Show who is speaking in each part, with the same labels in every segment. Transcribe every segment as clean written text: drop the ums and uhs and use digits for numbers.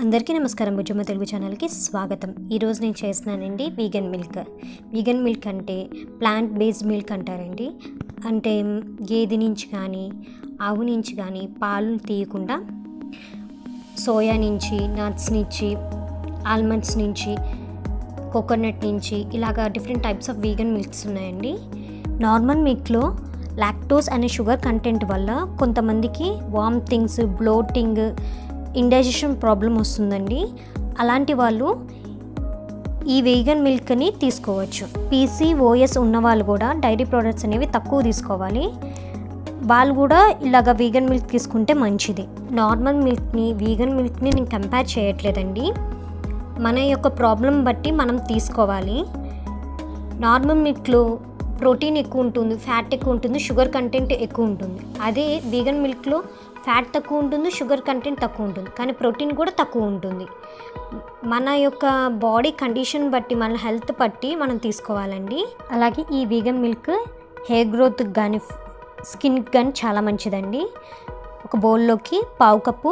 Speaker 1: అందరికీ నమస్కారం. బుజ్జమ్మ తెలుగు ఛానల్కి స్వాగతం. ఈరోజు నేను చేస్తున్నానండి వీగన్ మిల్క్. వీగన్ మిల్క్ అంటే ప్లాంట్ బేస్డ్ మిల్క్ అంటారండి. అంటే గేదె నుంచి కానీ ఆవు నుంచి కానీ పాలు తీయకుండా సోయా నుంచి, నట్స్ నుంచి, ఆల్మండ్స్ నుంచి, కోకోనట్ నుంచి ఇలాగా different types of vegan milks ఉన్నాయండి. నార్మల్ మిల్క్లో లాక్టోస్ అనే షుగర్ కంటెంట్ వల్ల కొంతమందికి వామిటింగ్స్, బ్లోటింగ్, ఇండైజెషన్ ప్రాబ్లం వస్తుందండి. అలాంటి వాళ్ళు ఈ వీగన్ మిల్క్ని తీసుకోవచ్చు. PCOS ఉన్న వాళ్ళు కూడా డైరీ ప్రోడక్ట్స్ అనేవి తక్కువ తీసుకోవాలి. వాళ్ళు కూడా ఇలాగ వీగన్ మిల్క్ తీసుకుంటే మంచిది. నార్మల్ మిల్క్ని వీగన్ మిల్క్ని నేను కంపేర్ చేయట్లేదండి. మన యొక్క ప్రాబ్లం బట్టి మనం తీసుకోవాలి. నార్మల్ మిల్క్లో ప్రోటీన్ ఎక్కువ ఉంటుంది, ఫ్యాట్ ఎక్కువ ఉంటుంది, షుగర్ కంటెంట్ ఎక్కువ ఉంటుంది. అదే వీగన్ మిల్క్లో ఫ్యాట్ తక్కువ ఉంటుంది, షుగర్ కంటెంట్ తక్కువ ఉంటుంది, కానీ ప్రోటీన్ కూడా తక్కువ ఉంటుంది. మన యొక్క బాడీ కండిషన్ బట్టి, మన హెల్త్ బట్టి మనం తీసుకోవాలండి. అలాగే ఈ వీగన్ మిల్క్ హెయిర్ గ్రోత్కి కానీ స్కిన్కి కానీ చాలా మంచిదండి. ఒక బౌల్లోకి 1/2 కప్పు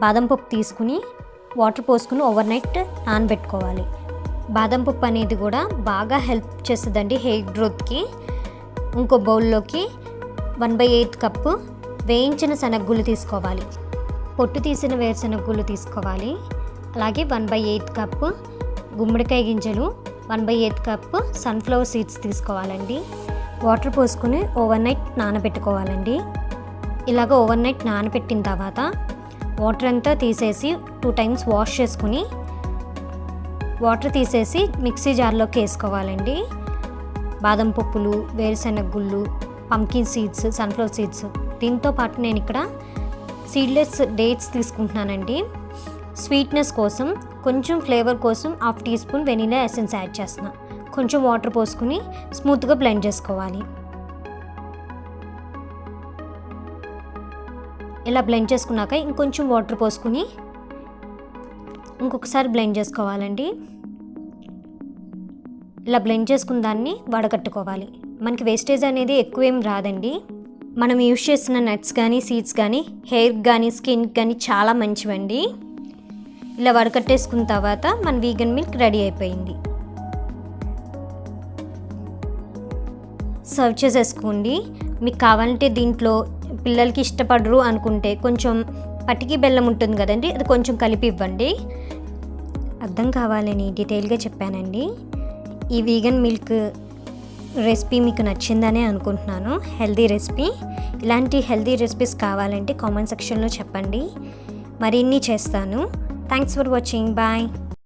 Speaker 1: బాదం పప్పు తీసుకుని వాటర్ పోసుకుని ఓవర్ నైట్ నానబెట్టుకోవాలి. బాదం పప్పు అనేది కూడా బాగా హెల్ప్ చేస్తుందండి హెయిర్ గ్రోత్కి. ఇంకో బౌల్లోకి 1/8 కప్పు వేయించిన శనగగుళ్ళు తీసుకోవాలి. పొట్టు తీసిన వేరుశనగగుళ్ళు తీసుకోవాలి. అలాగే 1/8 కప్పు గుమ్మడికాయ గింజలు, 1/8 కప్పు సన్ఫ్లవర్ సీడ్స్ తీసుకోవాలండి. వాటర్ పోసుకుని ఓవర్ నైట్ నానబెట్టుకోవాలండి. ఇలాగ ఓవర్ నైట్ నానబెట్టిన తర్వాత వాటర్ అంతా తీసేసి 2 టైమ్స్ వాష్ చేసుకుని వాటర్ తీసేసి మిక్సీ జార్లోకి వేసుకోవాలండి. బాదం పప్పులు, వేరుశనగగుళ్ళు, పంకిన్ సీడ్స్, సన్ఫ్లవర్ సీడ్స్, దీంతో పాటు నేను ఇక్కడ సీడ్లెస్ డేట్స్ తీసుకుంటున్నానండి. స్వీట్నెస్ కోసం, కొంచెం ఫ్లేవర్ కోసం 1/2 teaspoon vanilla essence add చేస్తున్నా. కొంచెం వాటర్ పోసుకుని స్మూత్గా బ్లెండ్ చేసుకోవాలి. ఇలా బ్లెండ్ చేసుకున్నాక ఇంకొంచెం వాటర్ పోసుకుని ఇంకొకసారి బ్లెండ్ చేసుకోవాలండి. ఇలా బ్లెండ్ చేసుకున్న దాన్ని వడగట్టుకోవాలి. మనకి వేస్టేజ్ అనేది ఎక్కువేం రాదండి. మనం యూజ్ చేసిన నట్స్ కానీ సీడ్స్ కానీ హెయిర్కి కానీ స్కిన్కి కానీ చాలా మంచివండి. ఇలా వడకట్టేసుకున్న తర్వాత మన వీగన్ మిల్క్ రెడీ అయిపోయింది. సర్వ్ చేసేసుకోండి. మీకు కావాలంటే దీంట్లో పిల్లలకి ఇష్టపడరు అనుకుంటే కొంచెం పటికి బెల్లం ఉంటుంది కదండి, అది కొంచెం కలిపి ఇవ్వండి. అర్థం కావాలని డీటెయిల్గా చెప్పానండి. ఈ వీగన్ మిల్క్ రెసిపీ మీకు నచ్చిందనే అనుకుంటున్నాను. Healthy recipe. ఇలాంటి హెల్దీ రెసిపీస్ కావాలంటే కామెంట్ సెక్షన్లో చెప్పండి. మరిన్ని చేస్తాను. Thanks for watching. బాయ్.